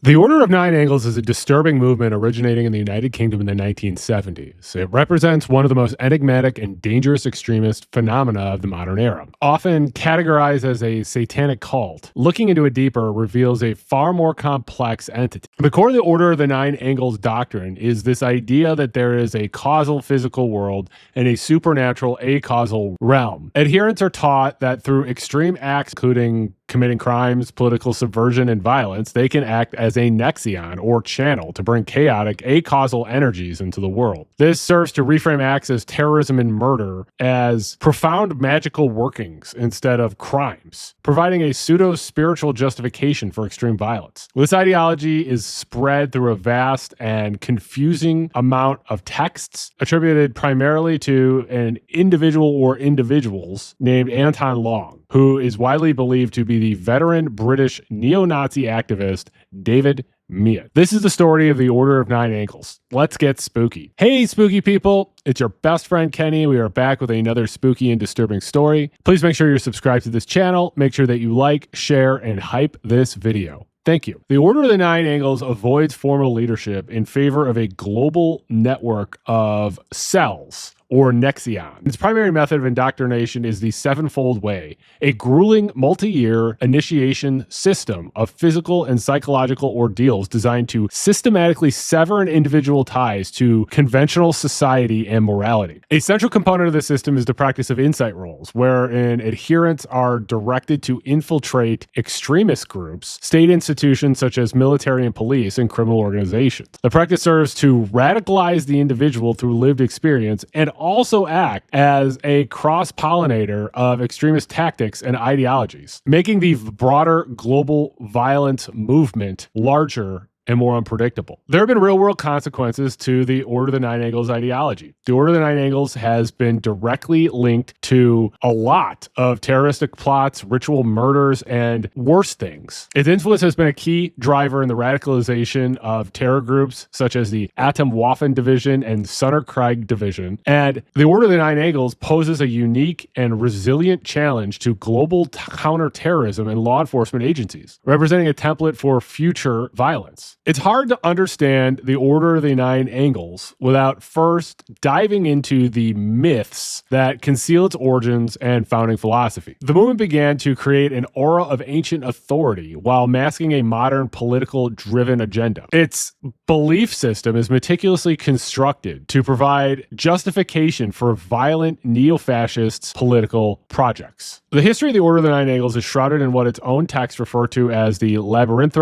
The Order of Nine Angles is a disturbing movement originating in the United Kingdom in the 1970s. It represents one of the most enigmatic and dangerous extremist phenomena of the modern era. Often categorized as a satanic cult, looking into it deeper reveals a far more complex entity. The core of the Order of the Nine Angles doctrine is this idea that there is a causal physical world and a supernatural acausal realm. Adherents are taught that through extreme acts, including committing crimes, political subversion, and violence, they can act as a Nexion or channel to bring chaotic acausal energies into the world. This serves to reframe acts as terrorism and murder as profound magical workings instead of crimes, providing a pseudo-spiritual justification for extreme violence. This ideology is spread through a vast and confusing amount of texts attributed primarily to an individual or individuals named Anton Long, who is widely believed to be the veteran British neo-Nazi activist David Myatt. This is the story of the Order of Nine Angles. Let's get spooky. Hey, spooky people. It's your best friend, Kenny. We are back with another spooky and disturbing story. Please make sure you're subscribed to this channel. Make sure that you like, share, and hype this video. Thank you. The Order of the Nine Angles avoids formal leadership in favor of a global network of cells, or Nexion. Its primary method of indoctrination is the Sevenfold Way, a grueling multi-year initiation system of physical and psychological ordeals designed to systematically sever an individual ties to conventional society and morality. A central component of the system is the practice of insight roles, wherein adherents are directed to infiltrate extremist groups, state institutions such as military and police, and criminal organizations. The practice serves to radicalize the individual through lived experience and also act as a cross-pollinator of extremist tactics and ideologies, making the broader global violence movement larger and more unpredictable. There have been real-world consequences to the Order of the Nine Angles ideology. The Order of the Nine Angles has been directly linked to a lot of terroristic plots, ritual murders, and worse things. Its influence has been a key driver in the radicalization of terror groups such as the Atomwaffen Division and Sonderkrieg Division. And the Order of the Nine Angles poses a unique and resilient challenge to global counterterrorism and law enforcement agencies, representing a template for future violence. It's hard to understand the Order of the Nine Angles without first diving into the myths that conceal its origins and founding philosophy. The movement began to create an aura of ancient authority while masking a modern political-driven agenda. Its belief system is meticulously constructed to provide justification for violent neo-fascist political projects. The history of the Order of the Nine Angles is shrouded in what its own texts refer to as the Labyrinth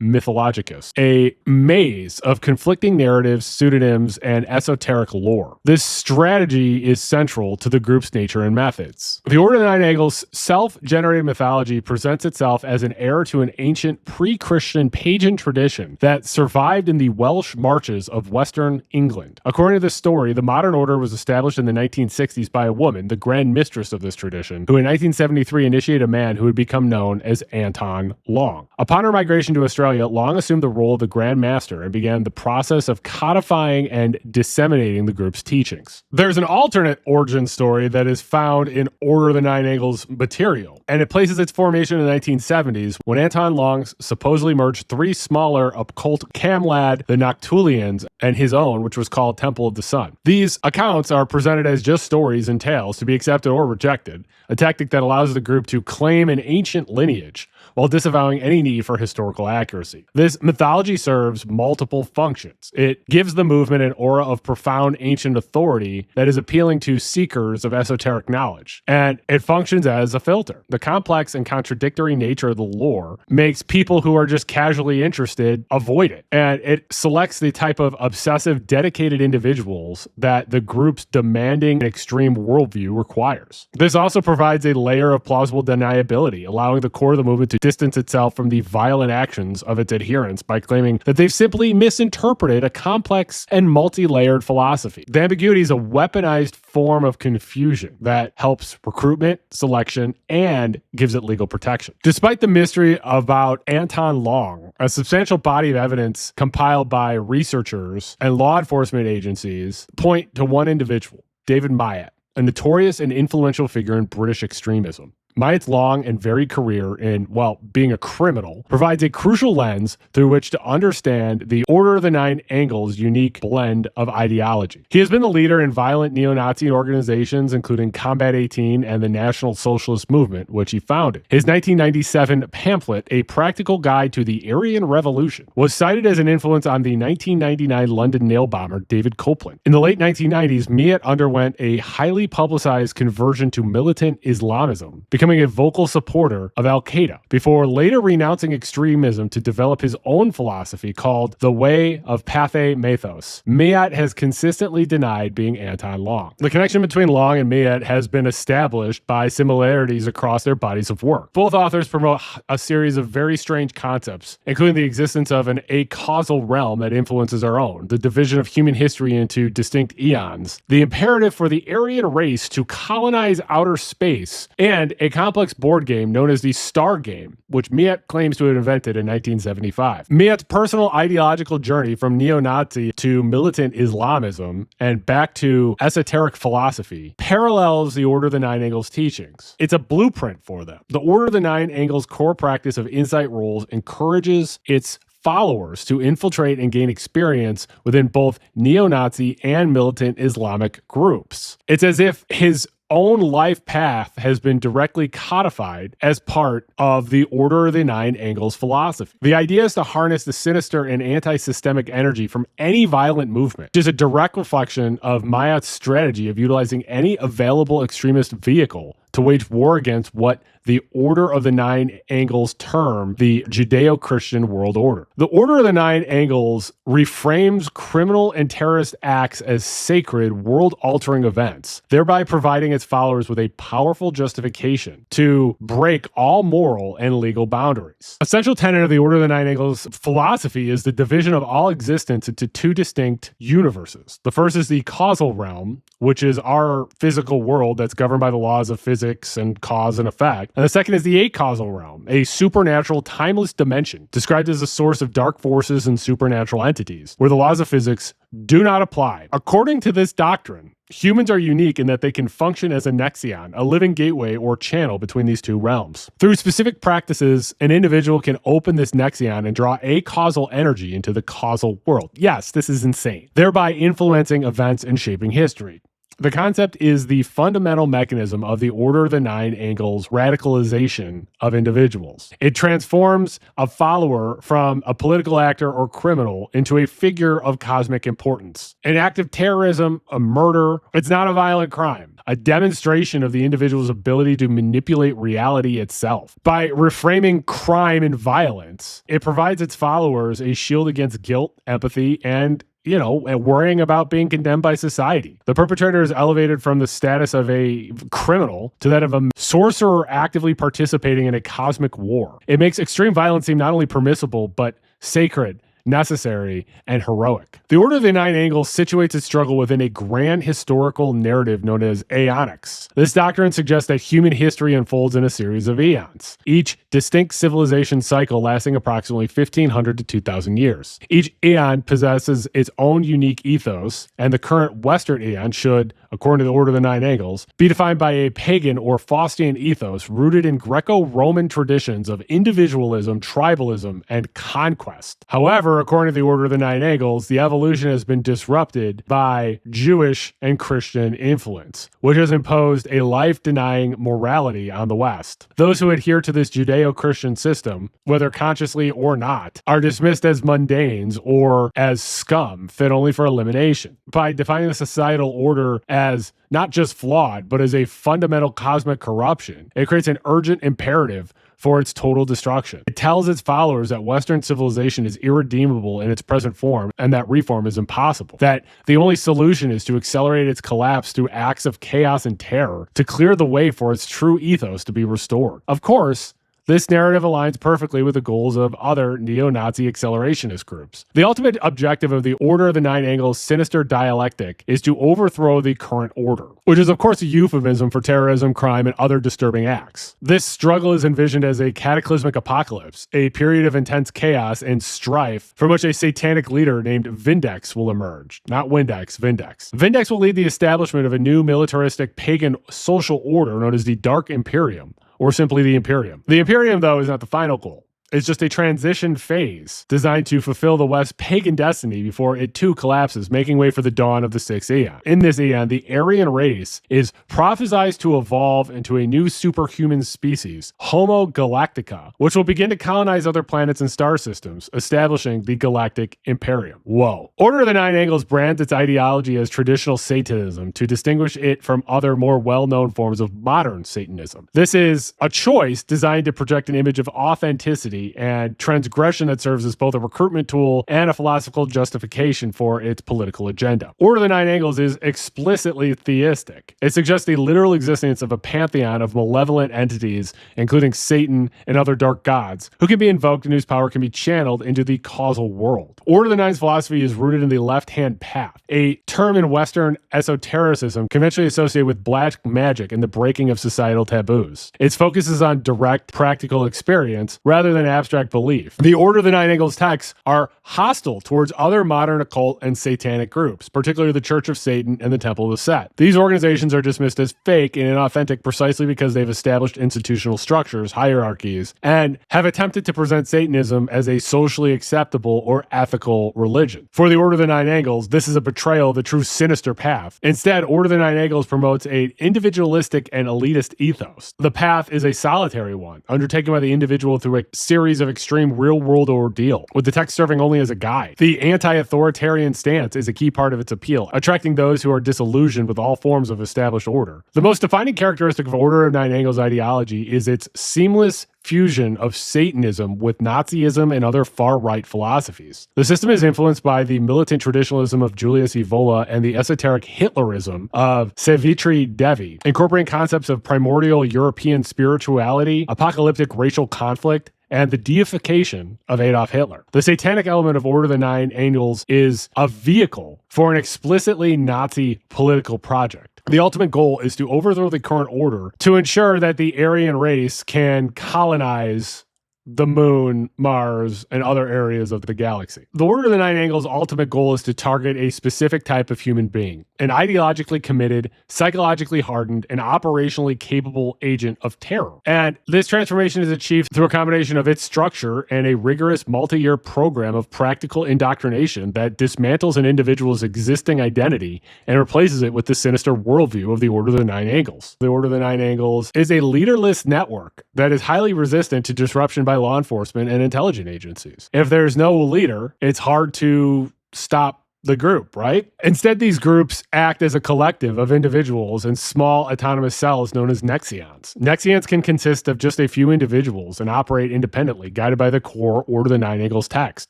Mythologicus, a maze of conflicting narratives, pseudonyms, and esoteric lore. This strategy is central to the group's nature and methods. The Order of the Nine Angles' self-generated mythology presents itself as an heir to an ancient pre-Christian pagan tradition that survived in the Welsh marches of Western England. According to this story, the modern order was established in the 1960s by a woman, the grand mistress of this tradition, who in 1973 initiated a man who would become known as Anton Long. Upon her migration to Australia, Long assumed the role of the Grand Master and began the process of codifying and disseminating the group's teachings. There's an alternate origin story that is found in Order of the Nine Angles material, and it places its formation in the 1970s when Anton Long supposedly merged three smaller occult camlad, the Noctulians, and his own, which was called Temple of the Sun. These accounts are presented as just stories and tales to be accepted or rejected, a tactic that allows the group to claim an ancient lineage while disavowing any need for historical accuracy. This mythology serves multiple functions. It gives the movement an aura of profound ancient authority that is appealing to seekers of esoteric knowledge, and it functions as a filter. The complex and contradictory nature of the lore makes people who are just casually interested avoid it, and it selects the type of obsessive, dedicated individuals that the group's demanding extreme worldview requires. This also provides a layer of plausible deniability, allowing the core of the movement to distance itself from the violent actions of its adherents by claiming that they've simply misinterpreted a complex and multi-layered philosophy. The ambiguity is a weaponized form of confusion that helps recruitment, selection, and gives it legal protection. Despite the mystery about Anton Long, a substantial body of evidence compiled by researchers and law enforcement agencies point to one individual, David Myatt, a notorious and influential figure in British extremism. Myatt's long and varied career in, well, being a criminal provides a crucial lens through which to understand the Order of the Nine Angles' unique blend of ideology. He has been the leader in violent neo-Nazi organizations, including Combat 18 and the National Socialist Movement, which he founded. His 1997 pamphlet, A Practical Guide to the Aryan Revolution, was cited as an influence on the 1999 London nail bomber David Copeland. In the late 1990s, Myatt underwent a highly publicized conversion to militant Islamism, becoming a vocal supporter of Al-Qaeda, before later renouncing extremism to develop his own philosophy called the Way of Pathe Mythos. Myatt has consistently denied being Anton Long. The connection between Long and Myatt has been established by similarities across their bodies of work. Both authors promote a series of very strange concepts, including the existence of an acausal realm that influences our own, the division of human history into distinct eons, the imperative for the Aryan race to colonize outer space, and a complex board game known as the Star Game, which Myatt claims to have invented in 1975. Myatt's personal ideological journey from neo-Nazi to militant Islamism and back to esoteric philosophy parallels the Order of the Nine Angles teachings. It's a blueprint for them. The Order of the Nine Angles core practice of insight rules encourages its followers to infiltrate and gain experience within both neo-Nazi and militant Islamic groups. It's as if his own life path has been directly codified as part of the Order of the Nine Angles philosophy. The idea is to harness the sinister and anti-systemic energy from any violent movement, which is a direct reflection of Myatt's strategy of utilizing any available extremist vehicle to wage war against what the Order of the Nine Angles term the Judeo-Christian world order. The Order of the Nine Angles reframes criminal and terrorist acts as sacred, world-altering events, thereby providing its followers with a powerful justification to break all moral and legal boundaries. A central tenet of the Order of the Nine Angles philosophy is the division of all existence into two distinct universes. The first is the causal realm, which is our physical world that's governed by the laws of physics and cause and effect. And the second is the acausal realm, a supernatural, timeless dimension described as a source of dark forces and supernatural entities, where the laws of physics do not apply. According to this doctrine, humans are unique in that they can function as a Nexion, a living gateway or channel between these two realms. Through specific practices, an individual can open this Nexion and draw acausal energy into the causal world. Yes, this is insane, thereby influencing events and shaping history. The concept is the fundamental mechanism of the Order of the Nine Angles radicalization of individuals. It transforms a follower from a political actor or criminal into a figure of cosmic importance. An act of terrorism, a murder, it's not a violent crime. A demonstration of the individual's ability to manipulate reality itself. By reframing crime and violence, it provides its followers a shield against guilt, empathy, and worrying about being condemned by society. The perpetrator is elevated from the status of a criminal to that of a sorcerer actively participating in a cosmic war. It makes extreme violence seem not only permissible, but sacred, necessary, and heroic. The Order of the Nine Angles situates its struggle within a grand historical narrative known as aeonics. This doctrine suggests that human history unfolds in a series of eons, each distinct civilization cycle lasting approximately 1,500 to 2,000 years. Each aeon possesses its own unique ethos, and the current Western aeon should, according to the Order of the Nine Angles, be defined by a pagan or Faustian ethos rooted in Greco-Roman traditions of individualism, tribalism, and conquest. However, according to the Order of the Nine Angles, the evolution has been disrupted by Jewish and Christian influence, which has imposed a life-denying morality on the West. Those who adhere to this Judeo-Christian system, whether consciously or not, are dismissed as mundanes or as scum fit only for elimination. By defining the societal order as not just flawed, but as a fundamental cosmic corruption, it creates an urgent imperative for its total destruction. It tells its followers that Western civilization is irredeemable in its present form and that reform is impossible. That the only solution is to accelerate its collapse through acts of chaos and terror to clear the way for its true ethos to be restored. Of course, this narrative aligns perfectly with the goals of other neo-Nazi accelerationist groups. The ultimate objective of the Order of the Nine Angles sinister dialectic is to overthrow the current order, which is of course a euphemism for terrorism, crime, and other disturbing acts. This struggle is envisioned as a cataclysmic apocalypse, a period of intense chaos and strife from which a satanic leader named Vindex will emerge. Not Windex, Vindex. Vindex will lead the establishment of a new militaristic pagan social order known as the Dark Imperium, or simply the Imperium. The Imperium, though, is not the final goal. It's just a transition phase designed to fulfill the West's pagan destiny before it too collapses, making way for the dawn of the sixth aeon. In this aeon, the Aryan race is prophesied to evolve into a new superhuman species, Homo Galactica, which will begin to colonize other planets and star systems, establishing the Galactic Imperium. Whoa. Order of the Nine Angles brands its ideology as traditional Satanism to distinguish it from other more well-known forms of modern Satanism. This is a choice designed to project an image of authenticity and transgression that serves as both a recruitment tool and a philosophical justification for its political agenda. Order of the Nine Angles is explicitly theistic. It suggests the literal existence of a pantheon of malevolent entities, including Satan and other dark gods, who can be invoked and whose power can be channeled into the causal world. Order of the Nine's philosophy is rooted in the left-hand path, a term in Western esotericism conventionally associated with black magic and the breaking of societal taboos. Its focus is on direct, practical experience rather than abstract belief. The Order of the Nine Angles texts are hostile towards other modern occult and satanic groups, particularly the Church of Satan and the Temple of the Set. These organizations are dismissed as fake and inauthentic precisely because they've established institutional structures, hierarchies, and have attempted to present Satanism as a socially acceptable or ethical religion. For the Order of the Nine Angles, this is a betrayal of the true sinister path. Instead, Order of the Nine Angles promotes an individualistic and elitist ethos. The path is a solitary one, undertaken by the individual through a series of extreme real-world ordeal, with the text serving only as a guide. The anti-authoritarian stance is a key part of its appeal, attracting those who are disillusioned with all forms of established order. The most defining characteristic of Order of Nine Angles ideology is its seamless fusion of Satanism with Nazism and other far-right philosophies. The system is influenced by the militant traditionalism of Julius Evola and the esoteric Hitlerism of Savitri Devi, incorporating concepts of primordial European spirituality, apocalyptic racial conflict, and the deification of Adolf Hitler. The satanic element of Order of the Nine Angles is a vehicle for an explicitly Nazi political project. The ultimate goal is to overthrow the current order to ensure that the Aryan race can colonize the moon, Mars, and other areas of the galaxy. The Order of the Nine Angles' ultimate goal is to target a specific type of human being, an ideologically committed, psychologically hardened, and operationally capable agent of terror. And this transformation is achieved through a combination of its structure and a rigorous multi-year program of practical indoctrination that dismantles an individual's existing identity and replaces it with the sinister worldview of the Order of the Nine Angles. The Order of the Nine Angles is a leaderless network that is highly resistant to disruption by law enforcement and intelligence agencies. If there's no leader, it's hard to stop the group, right? Instead, these groups act as a collective of individuals in small autonomous cells known as Nexions. Nexions can consist of just a few individuals and operate independently, guided by the core Order of the Nine Angles text.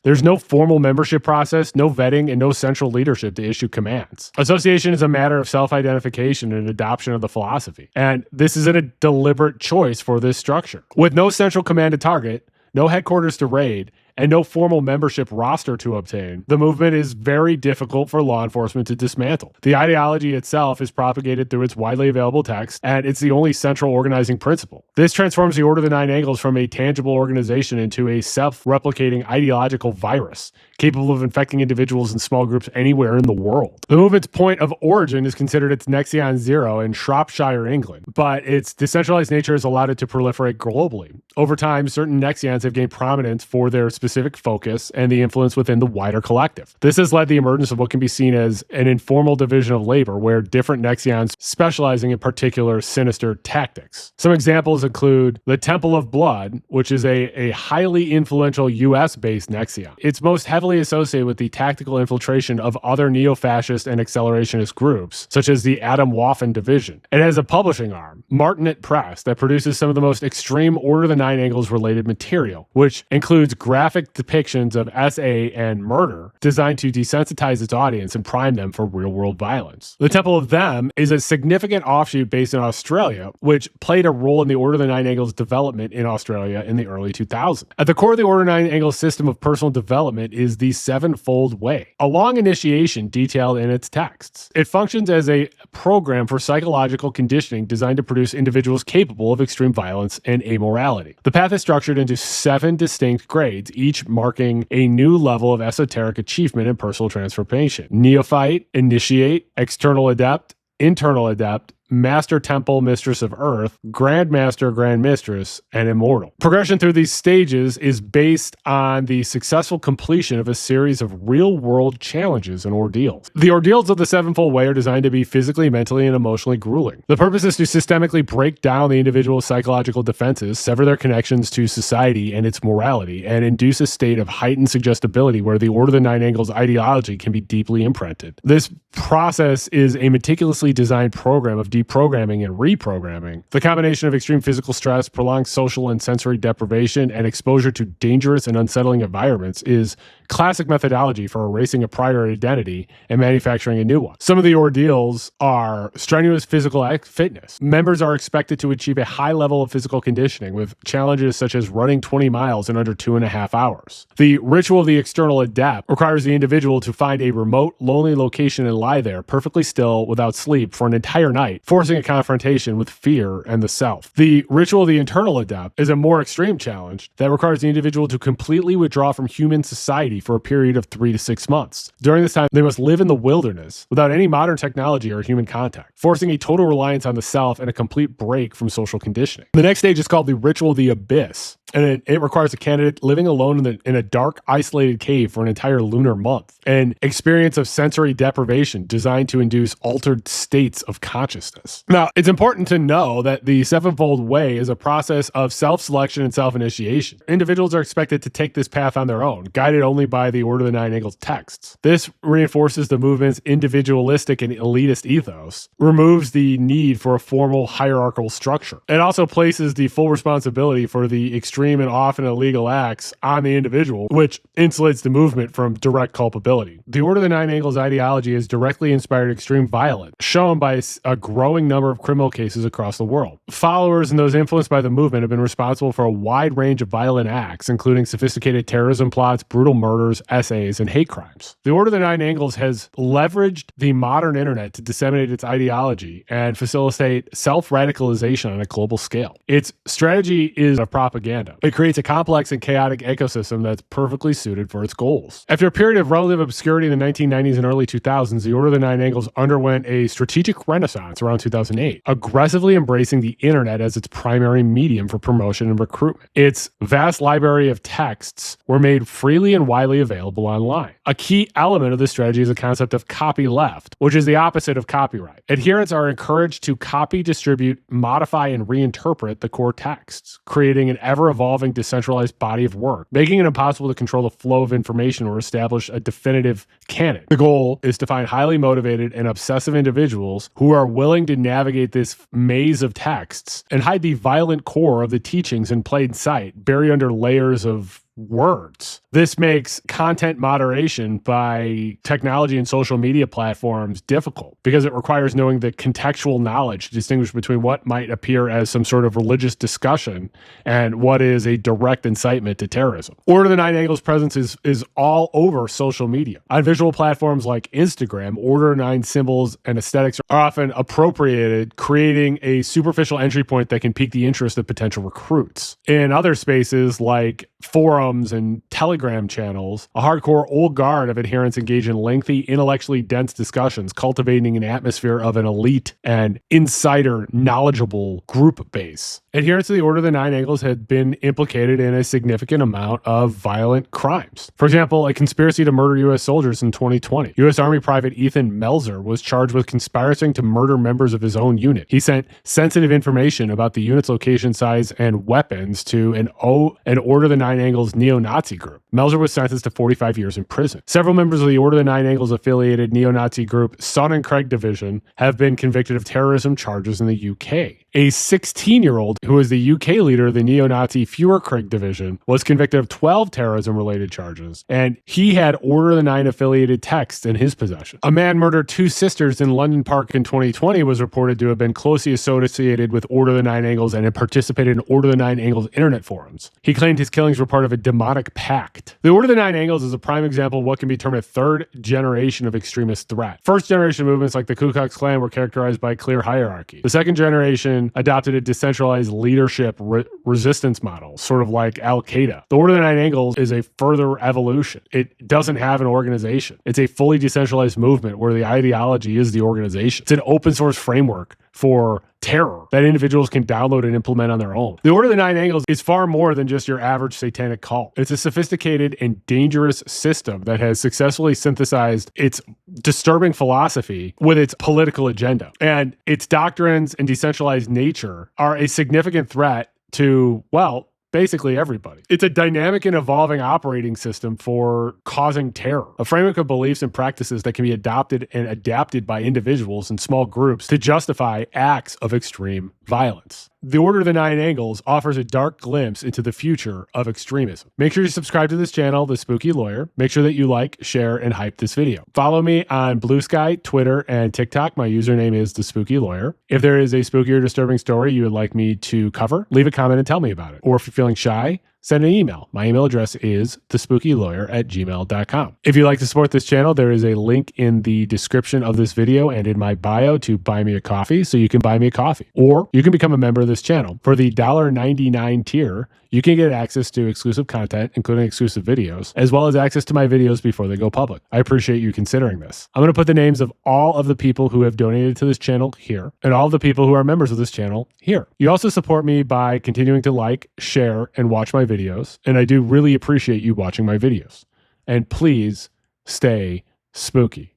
There's no formal membership process, no vetting, and no central leadership to issue commands. Association is a matter of self-identification and adoption of the philosophy. And this is a deliberate choice for this structure. With no central command to target, no headquarters to raid, and no formal membership roster to obtain, the movement is very difficult for law enforcement to dismantle. The ideology itself is propagated through its widely available text, and it's the only central organizing principle. This transforms the Order of the Nine Angles from a tangible organization into a self-replicating ideological virus, capable of infecting individuals in small groups anywhere in the world. The movement's point of origin is considered its Nexion Zero in Shropshire, England, but its decentralized nature has allowed it to proliferate globally. Over time, certain Nexions have gained prominence for their specific focus and the influence within the wider collective. This has led the emergence of what can be seen as an informal division of labor, where different Nexions specializing in particular sinister tactics. Some examples include the Temple of Blood, which is a highly influential US-based Nexion. It's most heavily associated with the tactical infiltration of other neo-fascist and accelerationist groups, such as the Adam Waffen Division. It has a publishing arm, Martinet Press, that produces some of the most extreme Order of the Nine Angles related material, which includes graphic depictions of SA and murder designed to desensitize its audience and prime them for real-world violence. The Temple of Them is a significant offshoot based in Australia, which played a role in the Order of the Nine Angles development in Australia in the early 2000s. At the core of the Order of the Nine Angles system of personal development is the Sevenfold Way, a long initiation detailed in its texts. It functions as a program for psychological conditioning designed to produce individuals capable of extreme violence and amorality. The path is structured into 7 distinct grades, each marking a new level of esoteric achievement and personal transformation: neophyte, initiate, external adept, internal adept, Master Temple, Mistress of Earth, Grandmaster, Grand Mistress, and Immortal. Progression through these stages is based on the successful completion of a series of real-world challenges and ordeals. The ordeals of the Sevenfold Way are designed to be physically, mentally, and emotionally grueling. The purpose is to systemically break down the individual's psychological defenses, sever their connections to society and its morality, and induce a state of heightened suggestibility where the Order of the Nine Angles ideology can be deeply imprinted. This process is a meticulously designed program of deprogramming and reprogramming. The combination of extreme physical stress, prolonged social and sensory deprivation, and exposure to dangerous and unsettling environments is classic methodology for erasing a prior identity and manufacturing a new one. Some of the ordeals are strenuous physical fitness. Members are expected to achieve a high level of physical conditioning with challenges such as running 20 miles in under 2.5 hours. The ritual of the external adept requires the individual to find a remote, lonely location and lie there perfectly still without sleep for an entire night, forcing a confrontation with fear and the self. The ritual of the internal adept is a more extreme challenge that requires the individual to completely withdraw from human society for a period of 3 to 6 months. During this time, they must live in the wilderness without any modern technology or human contact, forcing a total reliance on the self and a complete break from social conditioning. The next stage is called the Ritual of the Abyss, and it requires a candidate living alone in a dark, isolated cave for an entire lunar month, an experience of sensory deprivation designed to induce altered states of consciousness. Now, it's important to know that the Sevenfold Way is a process of self-selection and self-initiation. Individuals are expected to take this path on their own, guided only by the Order of the Nine Angles texts. This reinforces the movement's individualistic and elitist ethos, removes the need for a formal hierarchical structure. It also places the full responsibility for the extreme and often illegal acts on the individual, which insulates the movement from direct culpability. The Order of the Nine Angles ideology has directly inspired extreme violence, shown by a growing number of criminal cases across the world. Followers and those influenced by the movement have been responsible for a wide range of violent acts, including sophisticated terrorism plots, brutal murders, essays, and hate crimes. The Order of the Nine Angles has leveraged the modern internet to disseminate its ideology and facilitate self-radicalization on a global scale. Its strategy is of propaganda. It creates a complex and chaotic ecosystem that's perfectly suited for its goals. After a period of relative obscurity in the 1990s and early 2000s, the Order of the Nine Angles underwent a strategic renaissance around 2008, aggressively embracing the internet as its primary medium for promotion and recruitment. Its vast library of texts were made freely and widely available online. A key element of this strategy is the concept of copyleft, which is the opposite of copyright. Adherents are encouraged to copy, distribute, modify, and reinterpret the core texts, creating an ever-evolving decentralized body of work, making it impossible to control the flow of information or establish a definitive canon. The goal is to find highly motivated and obsessive individuals who are willing to navigate this maze of texts and hide the violent core of the teachings in plain sight, buried under layers of words. This makes content moderation by technology and social media platforms difficult because it requires knowing the contextual knowledge to distinguish between what might appear as some sort of religious discussion and what is a direct incitement to terrorism. Order of the Nine Angles presence is all over social media. On visual platforms like Instagram, Order of Nine symbols and aesthetics are often appropriated, creating a superficial entry point that can pique the interest of potential recruits. In other spaces like forums and Telegram channels, a hardcore old guard of adherents engage in lengthy, intellectually dense discussions, cultivating an atmosphere of an elite and insider knowledgeable group base. Adherents to the Order of the Nine Angles had been implicated in a significant amount of violent crimes. For example, a conspiracy to murder U.S. soldiers in 2020. U.S. Army Private Ethan Melzer was charged with conspiring to murder members of his own unit. He sent sensitive information about the unit's location, size, and weapons to an Order of the Nine Angles neo-Nazi group. Melzer was sentenced to 45 years in prison. Several members of the Order of the Nine Angles affiliated neo-Nazi group Son and Craig Division have been convicted of terrorism charges in the UK. A 16-year-old who was the UK leader of the neo-Nazi Fewer Craig Division was convicted of 12 terrorism-related charges, and he had Order of the Nine affiliated texts in his possession. A man murdered 2 sisters in London Park in 2020 was reported to have been closely associated with Order of the Nine Angles and had participated in Order of the Nine Angles internet forums. He claimed his killings were part of a demonic pact. The Order of the Nine Angles is a prime example of what can be termed a third generation of extremist threat. First generation movements like the Ku Klux Klan were characterized by clear hierarchy. The second generation adopted a decentralized leadership resistance model, sort of like Al-Qaeda. The Order of the Nine Angles is a further evolution. It doesn't have an organization. It's a fully decentralized movement where the ideology is the organization. It's an open source framework for terror that individuals can download and implement on their own. The Order of the Nine Angles is far more than just your average satanic cult. It's a sophisticated and dangerous system that has successfully synthesized its disturbing philosophy with its political agenda. And its doctrines and decentralized nature are a significant threat to, well, basically everybody. It's a dynamic and evolving operating system for causing terror, a framework of beliefs and practices that can be adopted and adapted by individuals and small groups to justify acts of extreme violence. The Order of the Nine Angles offers a dark glimpse into the future of extremism. Make sure you subscribe to this channel, The Spooky Lawyer. Make sure that you like, share, and hype this video. Follow me on Blue Sky, Twitter, and TikTok. My username is The Spooky Lawyer. If there is a spooky or disturbing story you would like me to cover, leave a comment and tell me about it. Or if you're feeling shy, send an email. My email address is thespookylawyer@gmail.com. If you'd like to support this channel, there is a link in the description of this video and in my bio to buy me a coffee, so you can buy me a coffee. Or you can become a member of this channel. For the $1.99 tier, you can get access to exclusive content, including exclusive videos, as well as access to my videos before they go public. I appreciate you considering this. I'm going to put the names of all of the people who have donated to this channel here, and all of the people who are members of this channel here. You also support me by continuing to like, share, and watch my videos, and I do really appreciate you watching my videos. And please stay spooky.